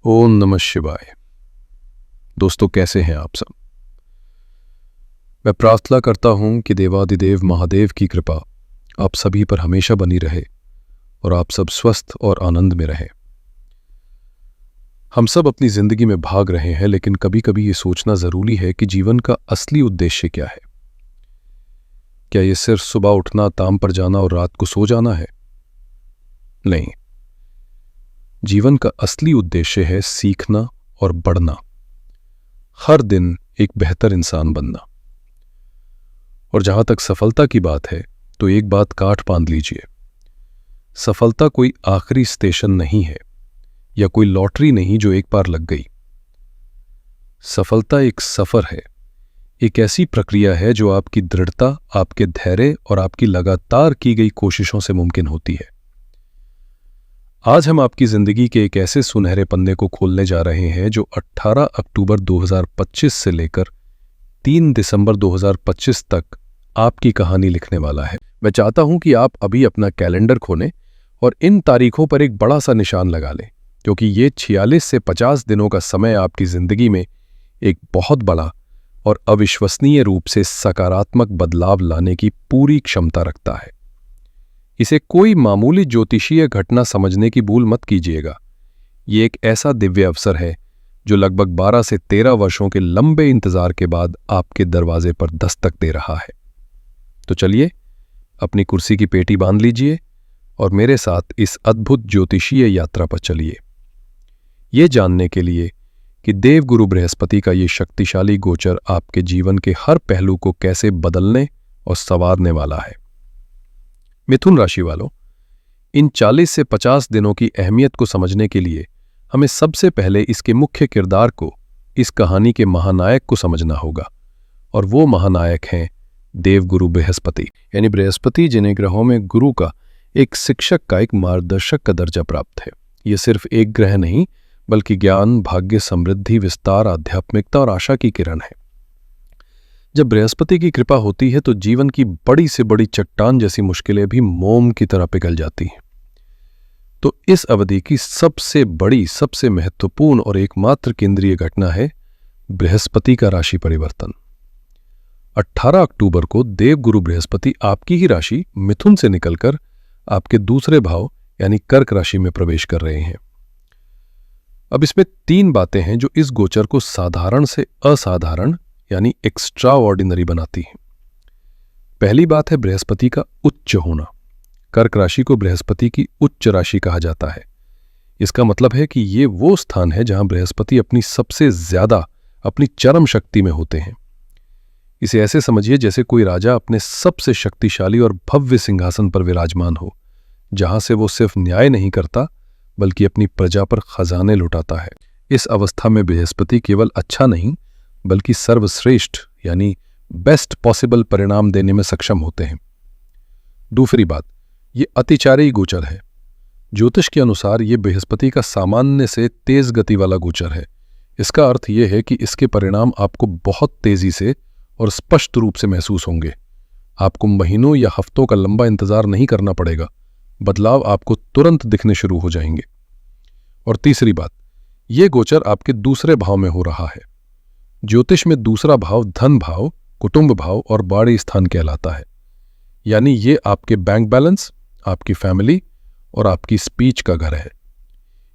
ओम नमः शिवाय। दोस्तों, कैसे हैं आप सब? मैं प्रार्थना करता हूं कि देवादिदेव महादेव की कृपा आप सभी पर हमेशा बनी रहे और आप सब स्वस्थ और आनंद में रहें। हम सब अपनी जिंदगी में भाग रहे हैं, लेकिन कभी कभी ये सोचना जरूरी है कि जीवन का असली उद्देश्य क्या है। क्या ये सिर्फ सुबह उठना, काम पर जाना और रात को सो जाना है? नहीं, जीवन का असली उद्देश्य है सीखना और बढ़ना, हर दिन एक बेहतर इंसान बनना। और जहां तक सफलता की बात है, तो एक बात काट बांध लीजिए, सफलता कोई आखिरी स्टेशन नहीं है या कोई लॉटरी नहीं जो एक बार लग गई। सफलता एक सफर है, एक ऐसी प्रक्रिया है जो आपकी दृढ़ता, आपके धैर्य और आपकी लगातार की गई कोशिशों से मुमकिन होती है। आज हम आपकी जिंदगी के एक ऐसे सुनहरे पन्ने को खोलने जा रहे हैं जो 18 अक्टूबर 2025 से लेकर 3 दिसंबर 2025 तक आपकी कहानी लिखने वाला है। मैं चाहता हूं कि आप अभी अपना कैलेंडर खोलें और इन तारीखों पर एक बड़ा सा निशान लगा लें, क्योंकि ये 46 से 50 दिनों का समय आपकी जिंदगी में एक बहुत बड़ा और अविश्वसनीय रूप से सकारात्मक बदलाव लाने की पूरी क्षमता रखता है। इसे कोई मामूली ज्योतिषीय घटना समझने की भूल मत कीजिएगा। ये एक ऐसा दिव्य अवसर है जो लगभग 12 से 13 वर्षों के लंबे इंतजार के बाद आपके दरवाजे पर दस्तक दे रहा है। तो चलिए, अपनी कुर्सी की पेटी बांध लीजिए और मेरे साथ इस अद्भुत ज्योतिषीय यात्रा पर चलिए, ये जानने के लिए कि देवगुरु बृहस्पति का ये शक्तिशाली गोचर आपके जीवन के हर पहलू को कैसे बदलने और संवारने वाला है। मिथुन राशि वालों, इन 40 से 50 दिनों की अहमियत को समझने के लिए हमें सबसे पहले इसके मुख्य किरदार को, इस कहानी के महानायक को समझना होगा। और वो महानायक हैं देवगुरु बृहस्पति, यानी बृहस्पति, जिन्हें ग्रहों में गुरु का, एक शिक्षक का, एक मार्गदर्शक का दर्जा प्राप्त है। ये सिर्फ एक ग्रह नहीं, बल्कि ज्ञान, भाग्य, समृद्धि, विस्तार, आध्यात्मिकता और आशा की किरण है। जब बृहस्पति की कृपा होती है तो जीवन की बड़ी से बड़ी चट्टान जैसी मुश्किलें भी मोम की तरह पिघल जाती हैं। तो इस अवधि की सबसे बड़ी, सबसे महत्वपूर्ण और एकमात्र केंद्रीय घटना है बृहस्पति का राशि परिवर्तन। 18 अक्टूबर को देवगुरु बृहस्पति आपकी ही राशि मिथुन से निकलकर आपके दूसरे भाव यानी कर्क राशि में प्रवेश कर रहे हैं। अब इसमें 3 बातें हैं जो इस गोचर को साधारण से असाधारण यानी एक्स्ट्रा ऑर्डिनरी बनाती हैं। पहली बात है बृहस्पति का उच्च होना। कर्क राशि को बृहस्पति की उच्च राशि कहा जाता है। इसका मतलब है कि ये वो स्थान है जहां बृहस्पति अपनी सबसे ज्यादा, अपनी चरम शक्ति में होते हैं। इसे ऐसे समझिए जैसे कोई राजा अपने सबसे शक्तिशाली और भव्य सिंहासन पर विराजमान हो, जहां से वो सिर्फ न्याय नहीं करता बल्कि अपनी प्रजा पर खजाने लुटाता है। इस अवस्था में बृहस्पति केवल अच्छा नहीं बल्कि सर्वश्रेष्ठ यानी बेस्ट पॉसिबल परिणाम देने में सक्षम होते हैं। दूसरी बात, ये अतिचारी गोचर है। ज्योतिष के अनुसार ये बृहस्पति का सामान्य से तेज गति वाला गोचर है। इसका अर्थ यह है कि इसके परिणाम आपको बहुत तेजी से और स्पष्ट रूप से महसूस होंगे। आपको महीनों या हफ्तों का लंबा इंतजार नहीं करना पड़ेगा, बदलाव आपको तुरंत दिखने शुरू हो जाएंगे। और तीसरी बात, यह गोचर आपके दूसरे भाव में हो रहा है। ज्योतिष में दूसरा भाव धन भाव, कुटुंब भाव और बाड़ी स्थान कहलाता है। यानी ये आपके बैंक बैलेंस, आपकी फैमिली और आपकी स्पीच का घर है।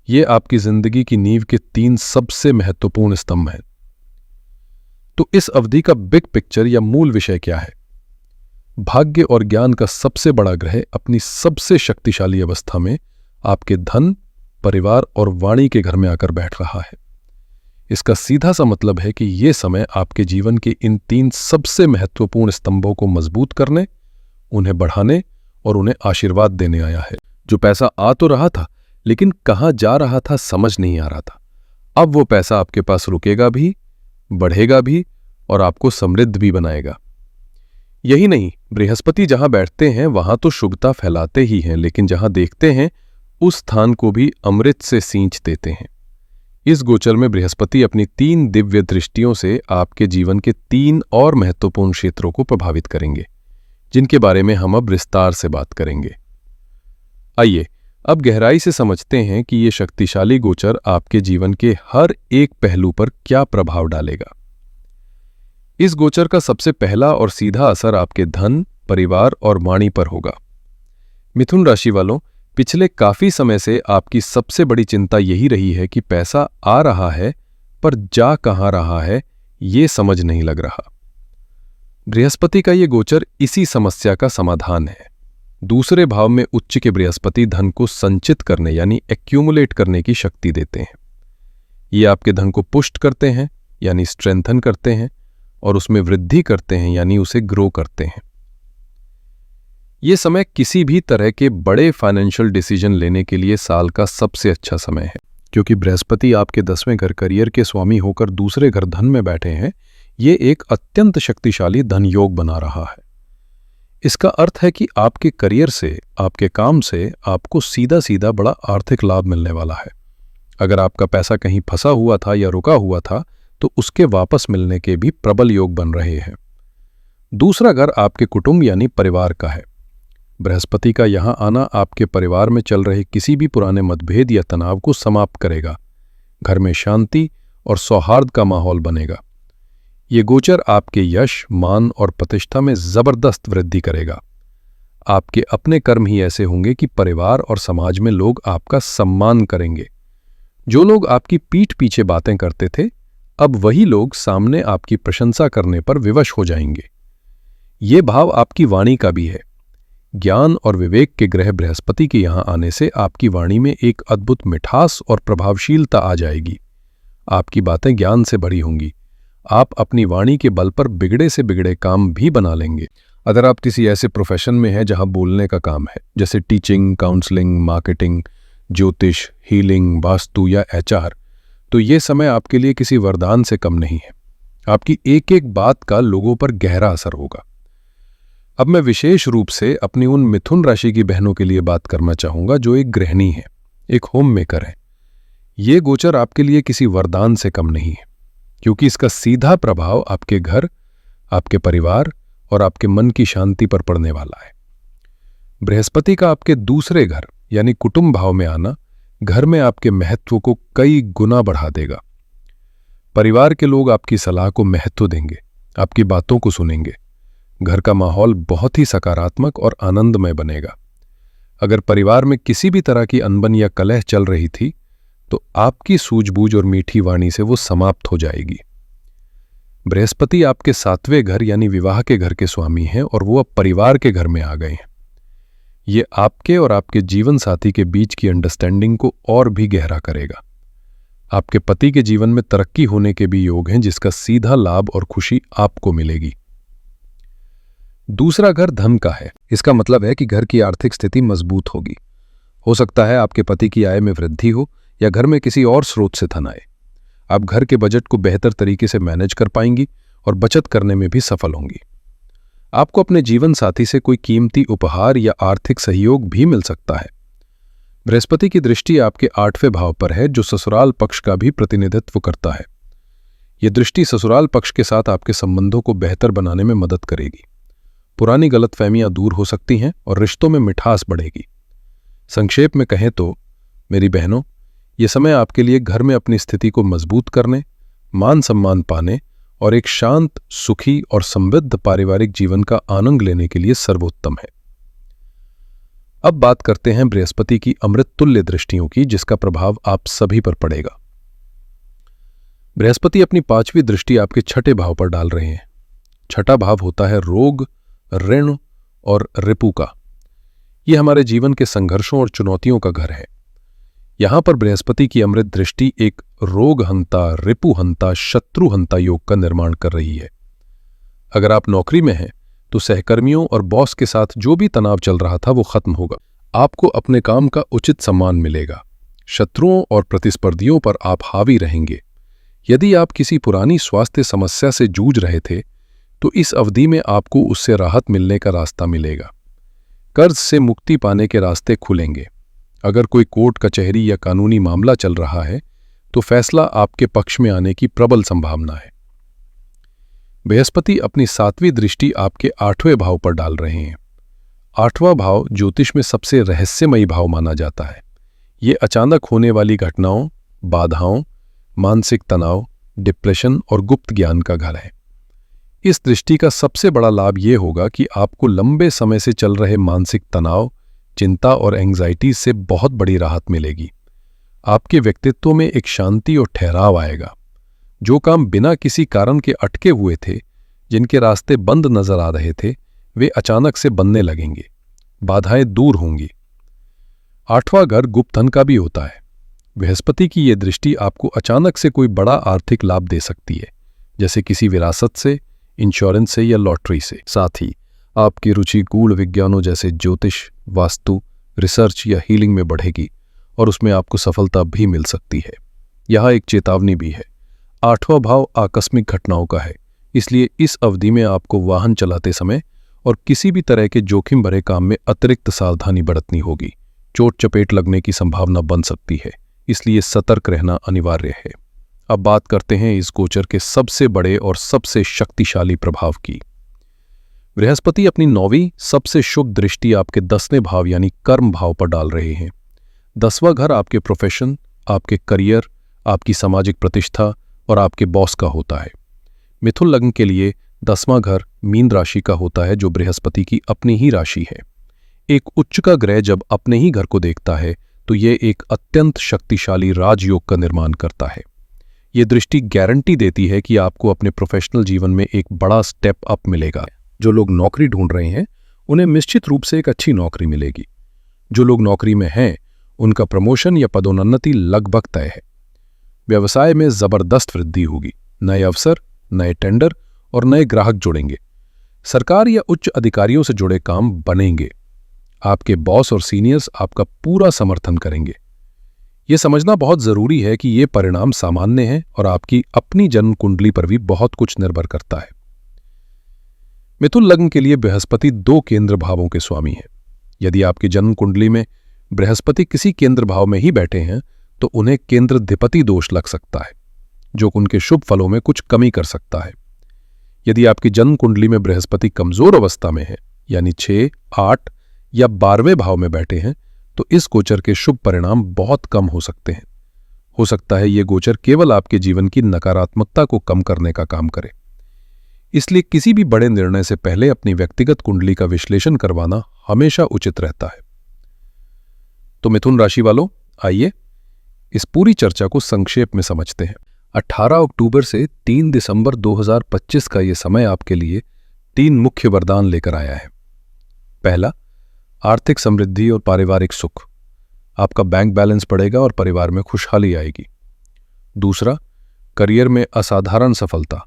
ये आपकी जिंदगी की नींव के 3 सबसे महत्वपूर्ण स्तंभ हैं। तो इस अवधि का बिग पिक्चर या मूल विषय क्या है? भाग्य और ज्ञान का सबसे बड़ा ग्रह अपनी सबसे शक्तिशाली अवस्था में आपके धन, परिवार और वाणी के घर में आकर बैठ रहा है। इसका सीधा सा मतलब है कि यह समय आपके जीवन के इन 3 सबसे महत्वपूर्ण स्तंभों को मजबूत करने, उन्हें बढ़ाने और उन्हें आशीर्वाद देने आया है। जो पैसा आ तो रहा था, लेकिन कहां जा रहा था समझ नहीं आ रहा था। अब वो पैसा आपके पास रुकेगा भी, बढ़ेगा भी और आपको समृद्ध भी बनाएगा। यही नहीं, बृहस्पति जहां बैठते हैं वहां तो शुभता फैलाते ही हैं, लेकिन जहां देखते हैं उस स्थान को भी अमृत से सींच देते हैं। इस गोचर में बृहस्पति अपनी 3 दिव्य दृष्टियों से आपके जीवन के 3 और महत्वपूर्ण क्षेत्रों को प्रभावित करेंगे, जिनके बारे में हम अब विस्तार से बात करेंगे। आइए अब गहराई से समझते हैं कि ये शक्तिशाली गोचर आपके जीवन के हर एक पहलू पर क्या प्रभाव डालेगा। इस गोचर का सबसे पहला और सीधा असर आपके धन, परिवार और वाणी पर होगा। मिथुन राशि वालों, पिछले काफी समय से आपकी सबसे बड़ी चिंता यही रही है कि पैसा आ रहा है पर जा कहां रहा है, ये समझ नहीं लग रहा। बृहस्पति का ये गोचर इसी समस्या का समाधान है। दूसरे भाव में उच्च के बृहस्पति धन को संचित करने यानी एक्यूमुलेट करने की शक्ति देते हैं। ये आपके धन को पुष्ट करते हैं यानी स्ट्रेंथन करते हैं, और उसमें वृद्धि करते हैं यानी उसे ग्रो करते हैं। ये समय किसी भी तरह के बड़े फाइनेंशियल डिसीजन लेने के लिए साल का सबसे अच्छा समय है, क्योंकि बृहस्पति आपके 10वें घर करियर के स्वामी होकर दूसरे घर धन में बैठे हैं। ये एक अत्यंत शक्तिशाली धन योग बना रहा है। इसका अर्थ है कि आपके करियर से, आपके काम से आपको सीधा सीधा बड़ा आर्थिक लाभ मिलने वाला है। अगर आपका पैसा कहीं फंसा हुआ था या रुका हुआ था तो उसके वापस मिलने के भी प्रबल योग बन रहे हैं। दूसरा घर आपके कुटुंब यानी परिवार का है। बृहस्पति का यहां आना आपके परिवार में चल रहे किसी भी पुराने मतभेद या तनाव को समाप्त करेगा। घर में शांति और सौहार्द का माहौल बनेगा। ये गोचर आपके यश, मान और प्रतिष्ठा में जबरदस्त वृद्धि करेगा। आपके अपने कर्म ही ऐसे होंगे कि परिवार और समाज में लोग आपका सम्मान करेंगे। जो लोग आपकी पीठ पीछे बातें करते थे, अब वही लोग सामने आपकी प्रशंसा करने पर विवश हो जाएंगे। ये भाव आपकी वाणी का भी है। ज्ञान और विवेक के ग्रह बृहस्पति के यहां आने से आपकी वाणी में एक अद्भुत मिठास और प्रभावशीलता आ जाएगी। आपकी बातें ज्ञान से भरी होंगी। आप अपनी वाणी के बल पर बिगड़े से बिगड़े काम भी बना लेंगे। अगर आप किसी ऐसे प्रोफेशन में हैं जहां बोलने का काम है, जैसे टीचिंग, काउंसलिंग, मार्केटिंग, ज्योतिष, हीलिंग, वास्तु या HR, तो ये समय आपके लिए किसी वरदान से कम नहीं है। आपकी एक एक बात का लोगों पर गहरा असर होगा। अब मैं विशेष रूप से अपनी उन मिथुन राशि की बहनों के लिए बात करना चाहूंगा जो एक गृहिणी है, एक होम मेकर है। ये गोचर आपके लिए किसी वरदान से कम नहीं है, क्योंकि इसका सीधा प्रभाव आपके घर, आपके परिवार और आपके मन की शांति पर पड़ने वाला है। बृहस्पति का आपके दूसरे घर यानी कुटुंब भाव में आना घर में आपके महत्व को कई गुना बढ़ा देगा। परिवार के लोग आपकी सलाह को महत्व देंगे, आपकी बातों को सुनेंगे। घर का माहौल बहुत ही सकारात्मक और आनंदमय बनेगा। अगर परिवार में किसी भी तरह की अनबन या कलह चल रही थी तो आपकी सूझबूझ और मीठी वाणी से वो समाप्त हो जाएगी। बृहस्पति आपके 7वें घर यानी विवाह के घर के स्वामी हैं और वो अब परिवार के घर में आ गए हैं। ये आपके और आपके जीवन साथी के बीच की अंडरस्टैंडिंग को और भी गहरा करेगा। आपके पति के जीवन में तरक्की होने के भी योग हैं, जिसका सीधा लाभ और खुशी आपको मिलेगी। दूसरा घर धन का है। इसका मतलब है कि घर की आर्थिक स्थिति मजबूत होगी। हो सकता है आपके पति की आय में वृद्धि हो या घर में किसी और स्रोत से धन आए। आप घर के बजट को बेहतर तरीके से मैनेज कर पाएंगी और बचत करने में भी सफल होंगी। आपको अपने जीवन साथी से कोई कीमती उपहार या आर्थिक सहयोग भी मिल सकता है। बृहस्पति की दृष्टि आपके 8वें भाव पर है, जो ससुराल पक्ष का भी प्रतिनिधित्व करता है। यह दृष्टि ससुराल पक्ष के साथ आपके संबंधों को बेहतर बनाने में मदद करेगी। पुरानी गलतफहमियां दूर हो सकती हैं और रिश्तों में मिठास बढ़ेगी। संक्षेप में कहें तो मेरी बहनों, ये समय आपके लिए घर में अपनी स्थिति को मजबूत करने, मान सम्मान पाने और एक शांत, सुखी और समृद्ध पारिवारिक जीवन का आनंद लेने के लिए सर्वोत्तम है। अब बात करते हैं बृहस्पति की अमृत तुल्य दृष्टियों की, जिसका प्रभाव आप सभी पर पड़ेगा। बृहस्पति अपनी 5वीं दृष्टि आपके 6ठे भाव पर डाल रहे हैं। 6ठा भाव होता है रोग, ऋण और रिपु का। यह हमारे जीवन के संघर्षों और चुनौतियों का घर है। यहां पर बृहस्पति की अमृत दृष्टि एक रोगहंता, रिपुहंता, शत्रुहंता योग का निर्माण कर रही है। अगर आप नौकरी में हैं तो सहकर्मियों और बॉस के साथ जो भी तनाव चल रहा था वो खत्म होगा। आपको अपने काम का उचित सम्मान मिलेगा। शत्रुओं और प्रतिस्पर्धियों पर आप हावी रहेंगे। यदि आप किसी पुरानी स्वास्थ्य समस्या से जूझ रहे थे तो इस अवधि में आपको उससे राहत मिलने का रास्ता मिलेगा। कर्ज से मुक्ति पाने के रास्ते खुलेंगे। अगर कोई कोर्ट कचहरी या कानूनी मामला चल रहा है तो फैसला आपके पक्ष में आने की प्रबल संभावना है। बृहस्पति अपनी 7वीं दृष्टि आपके 8वें भाव पर डाल रहे हैं। 8वां भाव ज्योतिष में सबसे रहस्यमयी भाव माना जाता है। ये अचानक होने वाली घटनाओं, बाधाओं, मानसिक तनाव, डिप्रेशन और गुप्त ज्ञान का घर है। इस दृष्टि का सबसे बड़ा लाभ ये होगा कि आपको लंबे समय से चल रहे मानसिक तनाव, चिंता और एंग्जाइटी से बहुत बड़ी राहत मिलेगी। आपके व्यक्तित्व में एक शांति और ठहराव आएगा। जो काम बिना किसी कारण के अटके हुए थे, जिनके रास्ते बंद नजर आ रहे थे, वे अचानक से बनने लगेंगे। बाधाएं दूर होंगी। 8वां घर गुप्त धन का भी होता है। बृहस्पति की यह दृष्टि आपको अचानक से कोई बड़ा आर्थिक लाभ दे सकती है, जैसे किसी विरासत से, इंश्योरेंस से या लॉटरी से। साथ ही आपकी रुचि गूढ़ विज्ञानों जैसे ज्योतिष, वास्तु, रिसर्च या हीलिंग में बढ़ेगी और उसमें आपको सफलता भी मिल सकती है। यहाँ एक चेतावनी भी है। 8वां भाव आकस्मिक घटनाओं का है, इसलिए इस अवधि में आपको वाहन चलाते समय और किसी भी तरह के जोखिम भरे काम में अतिरिक्त सावधानी बरतनी होगी। चोट चपेट लगने की संभावना बन सकती है, इसलिए सतर्क रहना अनिवार्य है। अब बात करते हैं इस गोचर के सबसे बड़े और सबसे शक्तिशाली प्रभाव की। बृहस्पति अपनी 9वीं सबसे शुभ दृष्टि आपके 10वें भाव यानी कर्म भाव पर डाल रहे हैं। 10वां घर आपके प्रोफेशन, आपके करियर, आपकी सामाजिक प्रतिष्ठा और आपके बॉस का होता है। मिथुन लग्न के लिए 10वां घर मीन राशि का होता है, जो बृहस्पति की अपनी ही राशि है। एक उच्च का ग्रह जब अपने ही घर को देखता है तो यह एक अत्यंत शक्तिशाली राजयोग का निर्माण करता है। ये दृष्टि गारंटी देती है कि आपको अपने प्रोफेशनल जीवन में एक बड़ा स्टेप अप मिलेगा। जो लोग नौकरी ढूंढ रहे हैं उन्हें निश्चित रूप से एक अच्छी नौकरी मिलेगी। जो लोग नौकरी में हैं उनका प्रमोशन या पदोन्नति लगभग तय है। व्यवसाय में जबरदस्त वृद्धि होगी। नए अवसर, नए टेंडर और नए ग्राहक जुड़ेंगे। सरकार या उच्च अधिकारियों से जुड़े काम बनेंगे। आपके बॉस और सीनियर्स आपका पूरा समर्थन करेंगे। यह समझना बहुत जरूरी है कि ये परिणाम सामान्य हैं और आपकी अपनी जन्म कुंडली पर भी बहुत कुछ निर्भर करता है। मिथुन लग्न के लिए बृहस्पति 2 केंद्र भावों के स्वामी हैं। यदि आपकी जन्म कुंडली में बृहस्पति किसी केंद्र भाव में ही बैठे हैं तो उन्हें केंद्राधिपति दोष लग सकता है, जो उनके शुभ फलों में कुछ कमी कर सकता है। यदि आपकी जन्म कुंडली में बृहस्पति कमजोर अवस्था में है, यानी 6, 8 या 12वें भाव में बैठे हैं, तो इस गोचर के शुभ परिणाम बहुत कम हो सकते हैं। हो सकता है ये गोचर केवल आपके जीवन की नकारात्मकता को कम करने का काम करे। इसलिए किसी भी बड़े निर्णय से पहले अपनी व्यक्तिगत कुंडली का विश्लेषण करवाना हमेशा उचित रहता है। तो मिथुन राशि वालों, आइए इस पूरी चर्चा को संक्षेप में समझते हैं। 18 अक्टूबर से 3 दिसंबर 2025 का ये समय आपके लिए 3 मुख्य वरदान लेकर आया है। पहला, आर्थिक समृद्धि और पारिवारिक सुख। आपका बैंक बैलेंस बढ़ेगा और परिवार में खुशहाली आएगी। दूसरा, करियर में असाधारण सफलता।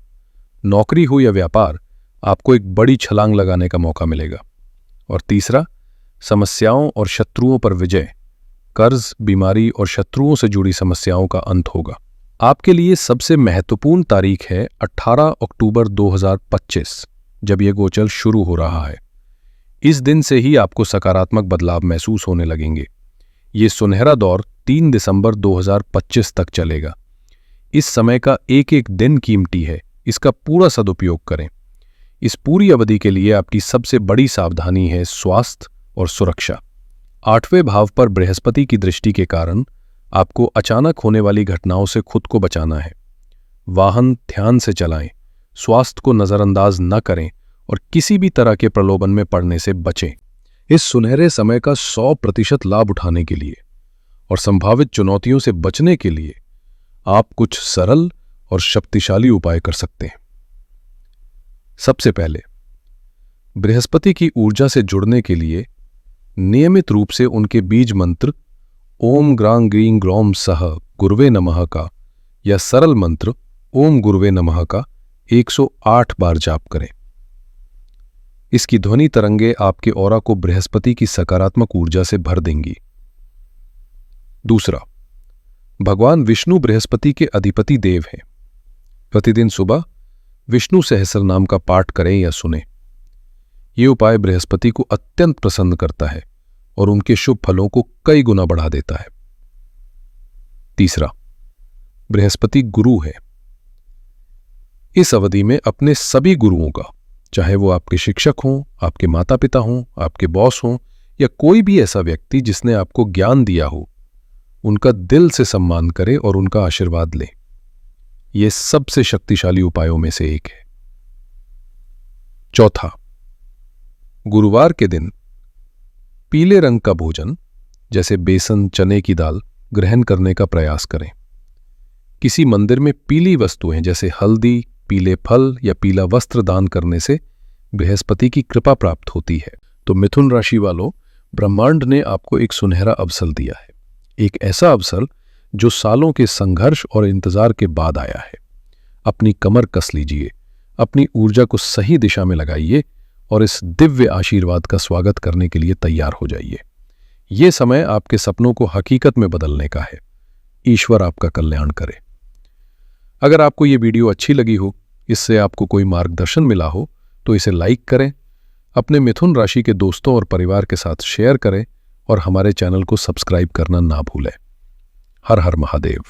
नौकरी हो या व्यापार, आपको एक बड़ी छलांग लगाने का मौका मिलेगा। और तीसरा, समस्याओं और शत्रुओं पर विजय। कर्ज, बीमारी और शत्रुओं से जुड़ी समस्याओं का अंत होगा। आपके लिए सबसे महत्वपूर्ण तारीख है 18 अक्टूबर 2025, जब यह गोचर शुरू हो रहा है। इस दिन से ही आपको सकारात्मक बदलाव महसूस होने लगेंगे। ये सुनहरा दौर 3 दिसंबर 2025 तक चलेगा। इस समय का एक एक दिन कीमती है, इसका पूरा सदुपयोग करें। इस पूरी अवधि के लिए आपकी सबसे बड़ी सावधानी है स्वास्थ्य और सुरक्षा। 8वें भाव पर बृहस्पति की दृष्टि के कारण आपको अचानक होने वाली घटनाओं से खुद को बचाना है। वाहन ध्यान से चलाएं, स्वास्थ्य को नजरअंदाज न करें और किसी भी तरह के प्रलोभन में पड़ने से बचें। इस सुनहरे समय का 100% लाभ उठाने के लिए और संभावित चुनौतियों से बचने के लिए आप कुछ सरल और शक्तिशाली उपाय कर सकते हैं। सबसे पहले, बृहस्पति की ऊर्जा से जुड़ने के लिए नियमित रूप से उनके बीज मंत्र ओम ग्रां ग्रीं ग्रौम सह गुरुवे नमः का या सरल मंत्र ओम गुरुवे नमः का 108 बार जाप करें। इसकी ध्वनि तरंगे आपके ऑरा को बृहस्पति की सकारात्मक ऊर्जा से भर देंगी। दूसरा, भगवान विष्णु बृहस्पति के अधिपति देव हैं। प्रतिदिन सुबह विष्णु सहस्र नाम का पाठ करें या सुनें। यह उपाय बृहस्पति को अत्यंत प्रसन्न करता है और उनके शुभ फलों को कई गुना बढ़ा देता है। तीसरा, बृहस्पति गुरु है। इस अवधि में अपने सभी गुरुओं का, चाहे वो आपके शिक्षक हों, आपके माता पिता हों, आपके बॉस हों या कोई भी ऐसा व्यक्ति जिसने आपको ज्ञान दिया हो, उनका दिल से सम्मान करें और उनका आशीर्वाद लें। यह सबसे शक्तिशाली उपायों में से एक है। चौथा, गुरुवार के दिन पीले रंग का भोजन जैसे बेसन, चने की दाल ग्रहण करने का प्रयास करें। किसी मंदिर में पीली वस्तुएं जैसे हल्दी, पीले फल या पीला वस्त्र दान करने से बृहस्पति की कृपा प्राप्त होती है। तो मिथुन राशि वालों, ब्रह्मांड ने आपको एक सुनहरा अवसर दिया है, एक ऐसा अवसर जो सालों के संघर्ष और इंतजार के बाद आया है। अपनी कमर कस लीजिए, अपनी ऊर्जा को सही दिशा में लगाइए और इस दिव्य आशीर्वाद का स्वागत करने के लिए तैयार हो जाइए। ये समय आपके सपनों को हकीकत में बदलने का है। ईश्वर आपका कल्याण करे। अगर आपको ये वीडियो अच्छी लगी हो, इससे आपको कोई मार्गदर्शन मिला हो, तो इसे लाइक करें, अपने मिथुन राशि के दोस्तों और परिवार के साथ शेयर करें और हमारे चैनल को सब्सक्राइब करना ना भूलें। हर हर महादेव।